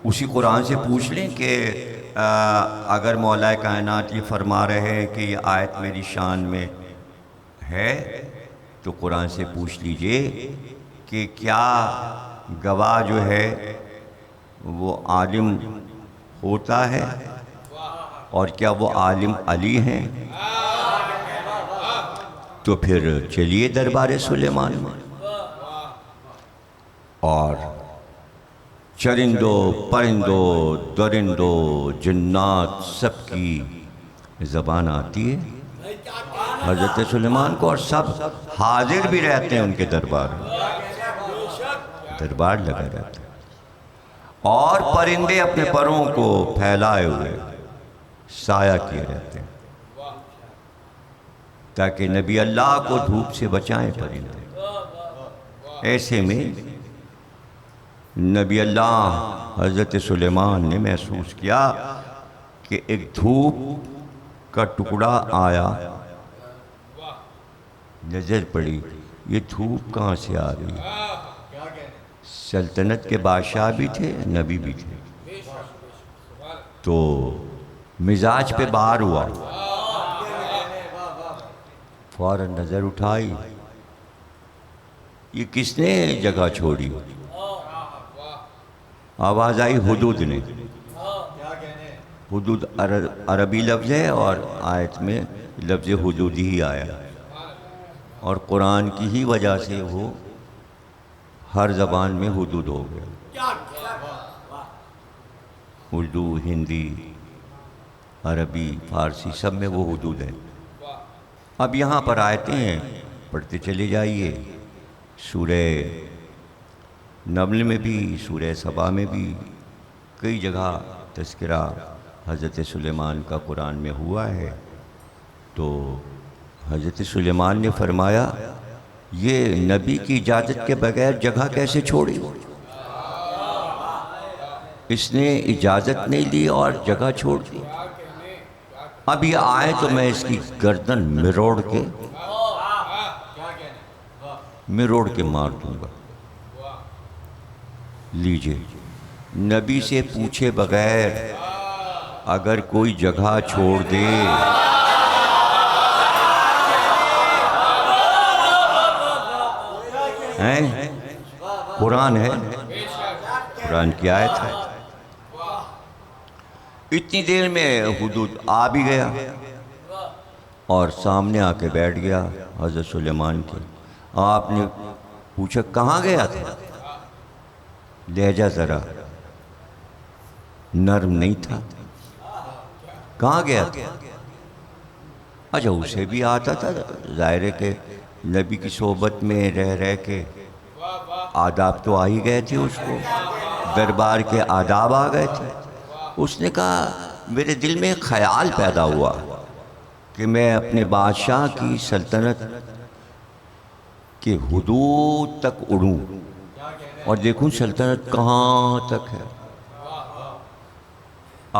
اسی قرآن سے پوچھ لیں کہ اگر مولا کائنات یہ فرما رہے ہیں کہ یہ آیت میری شان میں ہے، تو قرآن سے پوچھ لیجئے کہ کیا گواہ جو ہے وہ عالم ہوتا ہے، اور کیا وہ عالم علی ہیں؟ تو پھر چلیے دربار سلیمان میں، اور چرندوں پرندوں درندوں جنات سب کی زبان آتی ہے حضرت سلیمان کو، اور سب حاضر بھی رہتے ہیں ان کے دربار میں، دربار لگا رہتا ہے، اور پرندے اپنے پروں کو پھیلائے ہوئے سایہ کیے رہتے ہیں تاکہ نبی اللہ کو دھوپ سے بچائیں پرندے۔ ایسے میں نبی اللہ حضرت سلیمان نے محسوس کیا کہ ایک دھوپ کا ٹکڑا آیا، نظر پڑی، یہ دھوپ کہاں سے آ رہی ہے؟ سلطنت کے بادشاہ بھی تھے، نبی بھی تھے، تو مزاج پہ بار ہوا، فوراً نظر اٹھائی، یہ کس نے جگہ چھوڑی؟ آواز آئی حدود نے۔ حدود عربی لفظ ہے، اور آیت میں لفظ حدود ہی آیا، اور قرآن کی ہی وجہ سے وہ ہر زبان میں حدود ہو گیا، اردو، ہندی، عربی، فارسی، سب میں وہ حدود ہے۔ اب یہاں پر آیتیں ہیں، پڑھتے چلے جائیے، سورہ نمل میں بھی، سورہ سبا میں بھی کئی جگہ تذکرہ حضرت سلیمان کا قرآن میں ہوا ہے۔ تو حضرت سلیمان نے فرمایا یہ نبی کی اجازت کے بغیر جگہ کیسے چھوڑی؟ اس نے اجازت نہیں لی اور جگہ چھوڑ دی۔ اب یہ آئے تو میں اس کی گردن مروڑ کے مار دوں گا۔ لیجئے، نبی سے پوچھے بغیر اگر کوئی جگہ چھوڑ دے ہیں، قرآن ہے، قرآن کی آیت ہے۔ اتنی دیر میں حدود آ بھی گیا اور سامنے آ کے بیٹھ گیا حضرت سلیمان کے۔ آپ نے پوچھا کہاں گیا تھا؟ لہجہ ذرا نرم نہیں تھا، کہاں گیا تھا؟ اچھا، اسے بھی آتا تھا، ظاہر ہے کہ نبی کی صحبت میں رہ کے آداب تو آ ہی گئے تھے، اس کو دربار کے آداب آ گئے تھے۔ اس نے کہا میرے دل میں ایک خیال پیدا ہوا کہ میں اپنے بادشاہ کی سلطنت کے حدود تک اڑوں اور دیکھوں سلطنت کہاں تک ہے۔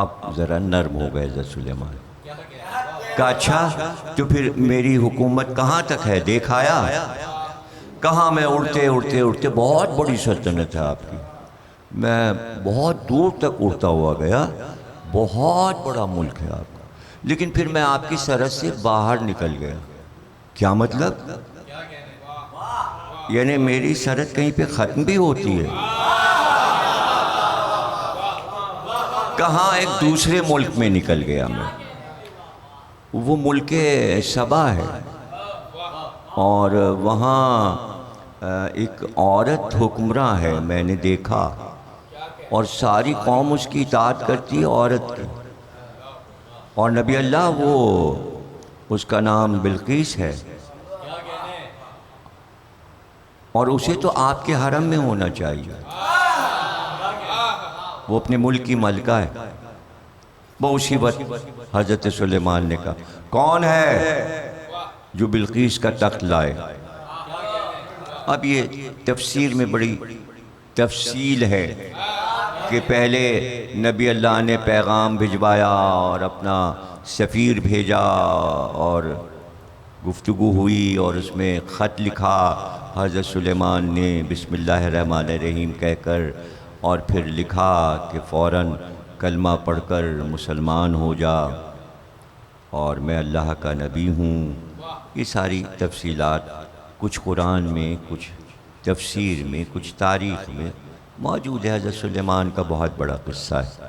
اب ذرا نرم ہو گئے حضرت سلیمان، کہا اچھا تو پھر میری حکومت کہاں تک ہے دیکھ آیا؟ کہاں میں اڑتے اڑتے بہت بڑی سلطنت ہے آپ کی، میں بہت دور تک اڑتا ہوا گیا، بہت بڑا ملک ہے آپ کا، لیکن پھر میں آپ کی سرحد سے باہر نکل گیا۔ کیا مطلب؟ یعنی میری سرحد کہیں پہ ختم بھی ہوتی ہے؟ کہاں ایک دوسرے ملک میں نکل گیا میں، وہ ملک سبا ہے، اور وہاں ایک عورت حکمراں ہے، میں نے دیکھا، اور ساری قوم اس کی اطاعت کرتی ہے عورت کی، اور نبی اللہ وہ اس کا نام بلقیس ہے، اور اسے تو آپ کے حرم میں ہونا چاہیے، وہ اپنے ملک کی ملکہ ہے۔ وہ اسی وقت حضرت سلیمان نے کہا کون ہے جو بلقیس کا تخت لائے؟ اب یہ تفسیر میں بڑی تفصیل ہے کہ پہلے نبی اللہ نے پیغام بھجوایا اور اپنا سفیر بھیجا اور گفتگو ہوئی، اور اس میں خط لکھا حضرت سلیمان نے بسم اللہ الرحمن الرحیم کہہ کر، اور پھر لکھا کہ فوراً کلمہ پڑھ کر مسلمان ہو جا اور میں اللہ کا نبی ہوں۔ یہ ساری تفصیلات کچھ قرآن میں، کچھ تفسیر میں، کچھ تاریخ میں موجود ہے۔ حضرت سلیمان کا بہت بڑا قصہ ہے۔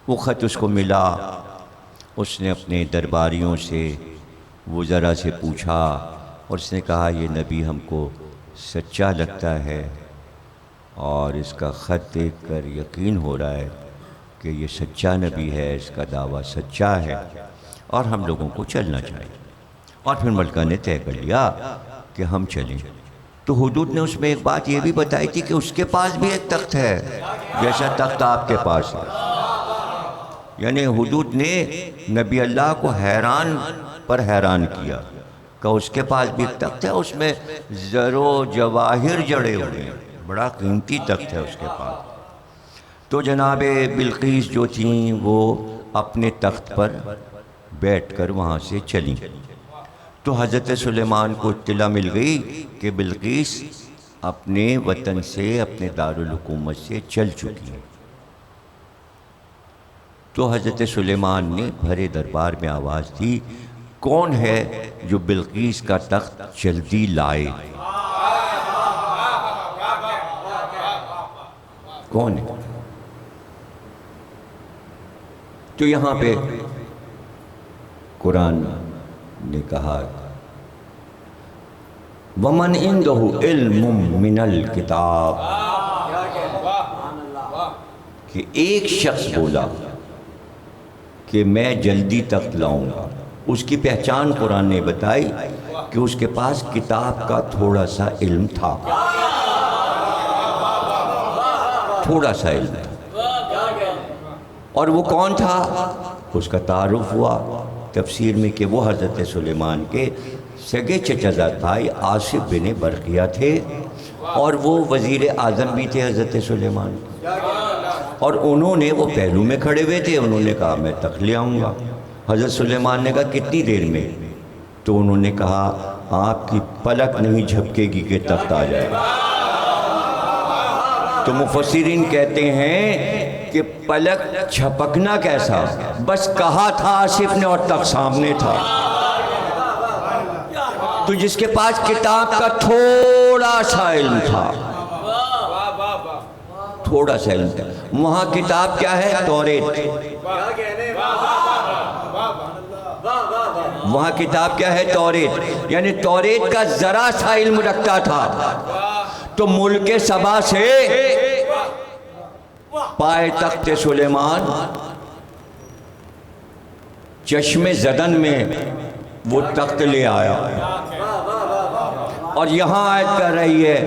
وہ خط اس کو ملا، اس نے اپنے درباریوں سے وزراء سے پوچھا اور اس نے کہا یہ نبی ہم کو سچا لگتا ہے اور اس کا خط دیکھ کر یقین ہو رہا ہے کہ یہ سچا نبی ہے، اس کا دعویٰ سچا ہے اور ہم لوگوں کو چلنا چاہیے۔ اور پھر ملکہ نے طے کر لیا کہ ہم چلیں۔ تو حدود نے اس میں ایک بات یہ بھی بتائی تھی کہ اس کے پاس بھی ایک تخت ہے جیسا تخت آپ کے پاس ہے۔ یعنی حدود نے نبی اللہ کو حیران پر حیران کیا کہ اس کے پاس بھی ایک تخت ہے، اس میں زر و جواہر جڑے ہوئے ہیں، بڑا قیمتی تخت ہے اس کے پاس۔ تو جناب بلقیس جو تھیں وہ اپنے تخت پر بیٹھ کر وہاں سے چلیں۔ تو حضرت سلیمان کو اطلاع مل گئی کہ بلقیس اپنے وطن سے، اپنے دارالحکومت سے چل چکی ہیں۔ تو حضرت سلیمان نے بھرے دربار میں آواز دی، کون ہے جو بلقیس کا تخت جلدی لائے؟ کون ہے؟ تو یہاں پہ قرآن نے کہا وَمَنْ عِنْدَهُ عِلْمٌ مِّنَ الْكِتَابِ، کہ ایک شخص بولا کہ میں جلدی تخت لاؤں گا۔ اس کی پہچان قرآن نے بتائی کہ اس کے پاس کتاب کا تھوڑا سا علم تھا، تھوڑا سا علم تھا۔ اور وہ کون تھا؟ اس کا تعارف ہوا تفسیر میں کہ وہ حضرت سلیمان کے سگے چچزاد بھائی آصف بن برقیہ تھے، اور وہ وزیر اعظم بھی تھے حضرت سلیمان کے۔ اور انہوں نے، وہ پہلو میں کھڑے ہوئے تھے، انہوں نے کہا میں تخت لے آؤں گا۔ حضرت سلیمان نے کہا کتنی دیر میں؟ تو انہوں نے کہا آپ کی پلک نہیں جھپکے گی کہ تخت آ جائے گا۔ تو مفسرین کہتے ہیں کہ پلک جھپکنا کیسا، بس کہا تھا آصف نے اور تخت سامنے تھا۔ تو جس کے پاس کتاب کا تھوڑا سا علم تھا، تھوڑا سا علم تھا، وہاں کتاب کیا ہے؟ توریت۔ وہاں کتاب کیا ہے؟ توریت۔ یعنی توریت کا ذرا سا علم رکھتا تھا۔ تو ملک سبا سے پائے تخت سلیمان چشم زدن میں وہ تخت لے آیا، اور یہاں آیت کر رہی ہے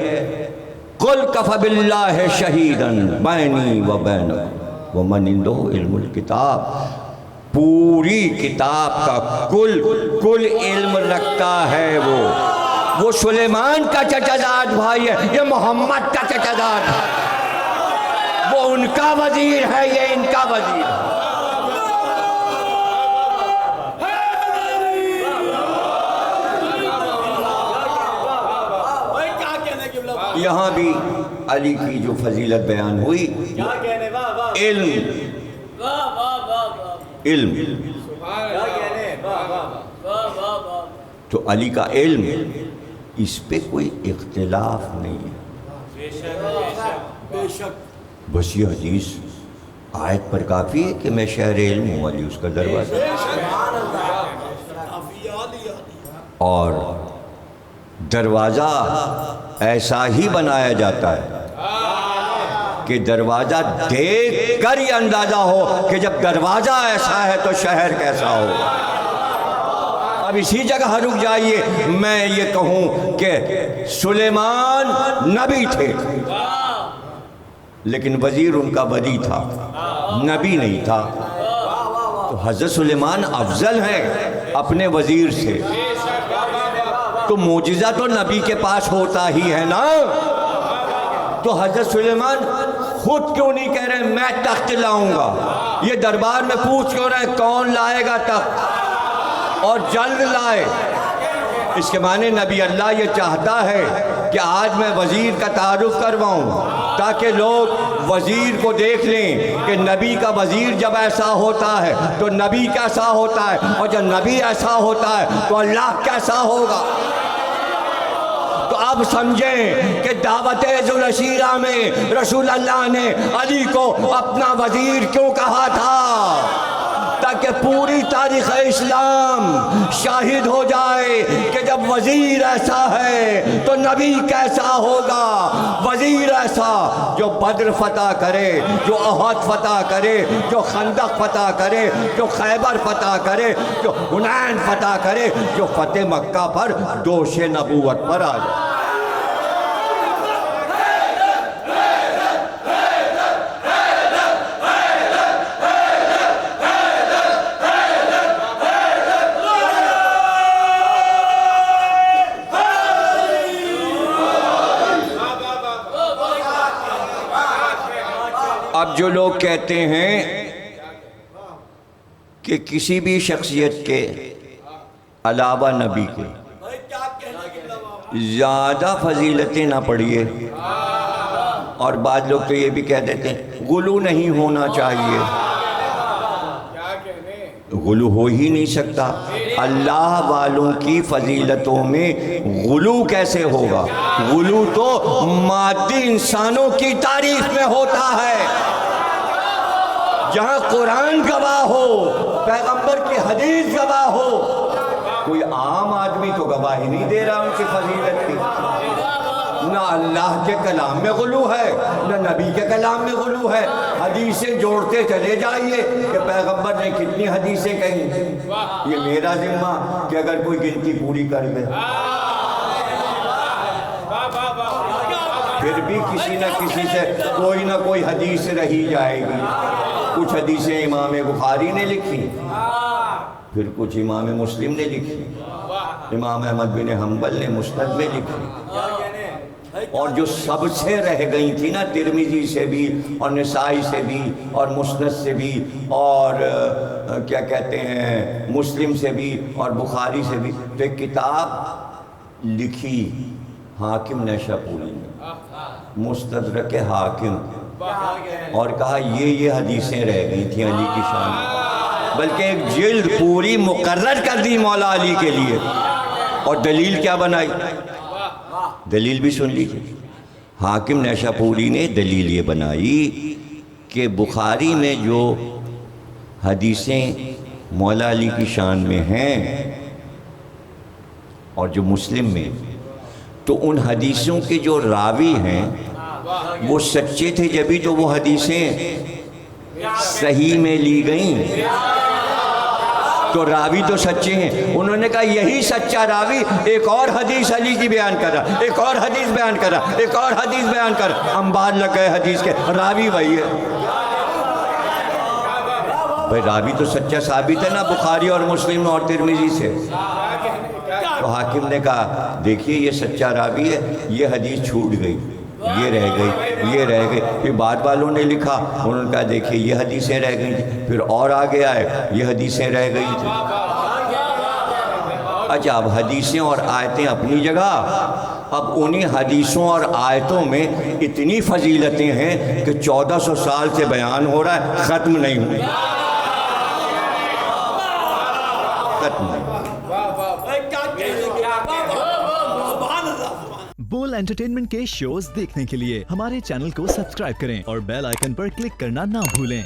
قُلْ كَفَى بِاللَّهِ شَهِيدًا بَيْنِي وَبَيْنَكُمْ وَمَنْ عِنْدَهُ عِلْمُ الْكِتَابِ۔ پوری کتاب کا کل علم رکھتا ہے وہ سلیمان کا چچزاد بھائی ہے، یہ محمد کا چچزاد ہے، وہ ان کا وزیر ہے، یہ ان کا وزیر ہے۔ یہاں بھی علی کی جو فضیلت بیان ہوئی، علم تو علی کا علم، اس پہ کوئی اختلاف نہیں ہے۔ بس یہ حدیث آیت پر کافی ہے کہ میں شہر علم ہوں، علی اس کا دروازہ۔ اور دروازہ ایسا ہی بنایا جاتا ہے کہ دروازہ دیکھ کر یہ اندازہ ہو کہ جب دروازہ ایسا ہے تو شہر کیسا ہو۔ اب اسی جگہ رک جائیے، میں یہ کہوں کہ سلیمان نبی تھے لیکن وزیر ان کا بدی تھا، نبی نہیں تھا۔ تو حضرت سلیمان افضل ہیں اپنے وزیر سے، تو معجزہ تو نبی کے پاس ہوتا ہی ہے نا۔ تو حضرت سلیمان خود کیوں نہیں کہہ رہے میں تخت لاؤں گا؟ یہ دربار میں پوچھ کیوں رہے کون لائے گا تخت، اور جلد لائے؟ اس کے معنی نبی اللہ یہ چاہتا ہے کہ آج میں وزیر کا تعارف کرواؤں، تاکہ لوگ وزیر کو دیکھ لیں کہ نبی کا وزیر جب ایسا ہوتا ہے تو نبی کیسا ہوتا ہے، اور جب نبی ایسا ہوتا ہے تو اللہ کیسا ہوگا۔ تو اب سمجھیں کہ دعوت ذو الشیرہ میں رسول اللہ نے علی کو اپنا وزیر کیوں کہا تھا، تاکہ پوری تاریخ اسلام شاہد ہو جائے کہ جب وزیر ایسا ہے تو نبی کیسا ہوگا۔ وزیر ایسا جو بدر فتح کرے، جو احد فتح کرے، جو خندق فتح کرے، جو خیبر فتح کرے، جو حنین فتح کرے، جو فتح مکہ پر دوش نبوت پر آ جائے۔ اب جو لوگ کہتے ہیں کہ کسی بھی شخصیت کے علاوہ نبی کے زیادہ فضیلتیں نہ پڑھیے، اور بعض لوگ تو یہ بھی کہہ دیتے ہیں غلو نہیں ہونا چاہیے۔ غلو ہو ہی نہیں سکتا، اللہ والوں کی فضیلتوں میں غلو کیسے ہوگا؟ غلو تو مادی انسانوں کی تعریف میں ہوتا ہے۔ جہاں قرآن گواہ ہو، پیغمبر کی حدیث گواہ ہو، کوئی عام آدمی تو گواہی نہیں دے رہا ان کی فضیلت کی۔ نہ اللہ کے کلام میں غلو ہے، نہ نبی کے کلام میں غلو ہے۔ حدیثیں جوڑتے چلے جائیے کہ پیغمبر نے کتنی حدیثیں کہیں، یہ میرا ذمہ کہ اگر کوئی گنتی پوری کر دے۔ پھر بھی کسی نہ کسی سے کوئی نہ کوئی حدیث رہی جائے گی۔ کچھ حدیثیں امام بخاری نے لکھی، پھر کچھ امام مسلم نے لکھی، امام احمد بن حنبل نے مسند میں لکھی، اور جو سب سے رہ گئی تھی نا، ترمذی سے بھی اور نسائی سے بھی اور مسند سے بھی اور کیا کہتے ہیں مسلم سے بھی اور بخاری سے بھی، تو ایک کتاب لکھی حاکم نیشاپوری نے، مستدرک حاکم، اور کہا یہ حدیثیں رہ گئی تھیں علی کی شان میں، بلکہ ایک جلد پوری مقرر کر دی مولا علی کے لیے۔ اور دلیل کیا بنائی؟ دلیل بھی سن لیجیے۔ حاکم نیشاپوری نے دلیل یہ بنائی کہ بخاری میں جو حدیثیں مولا علی کی شان میں ہیں اور جو مسلم میں، تو ان حدیثوں کے جو راوی ہیں وہ سچے تھے، جبھی تو وہ حدیثیں صحیح میں لی گئیں۔ تو راوی تو سچے ہیں، انہوں نے کہا یہی سچا راوی ایک اور حدیث علی کی بیان کر رہا، ایک اور حدیث بیان کر رہا، ایک اور حدیث بیان کر رہا، انبار لگ گئے حدیث کے، راوی وہی ہے۔ بھئی راوی تو سچا ثابت ہے نا بخاری اور مسلم اور ترمذی سے۔ تو حاکم نے کہا دیکھیے یہ سچا راوی ہے، یہ حدیث چھوٹ گئی، یہ رہ گئی، یہ رہ گئی۔ پھر بعد والوں نے لکھا، انہوں نے کہا دیکھیے یہ حدیثیں رہ گئی تھیں، پھر اور آگے آئے یہ حدیثیں رہ گئی تھیں۔ اچھا، اب حدیثیں اور آیتیں اپنی جگہ، اب انہی حدیثوں اور آیتوں میں اتنی فضیلتیں ہیں کہ 1400 سال سے بیان ہو رہا ہے، ختم نہیں ہوئی، ختم نہیں۔ بول انٹرٹینمنٹ کے شوز دیکھنے کے لیے ہمارے چینل کو سبسکرائب کریں اور بیل آئیکن پر کلک کرنا نہ بھولیں۔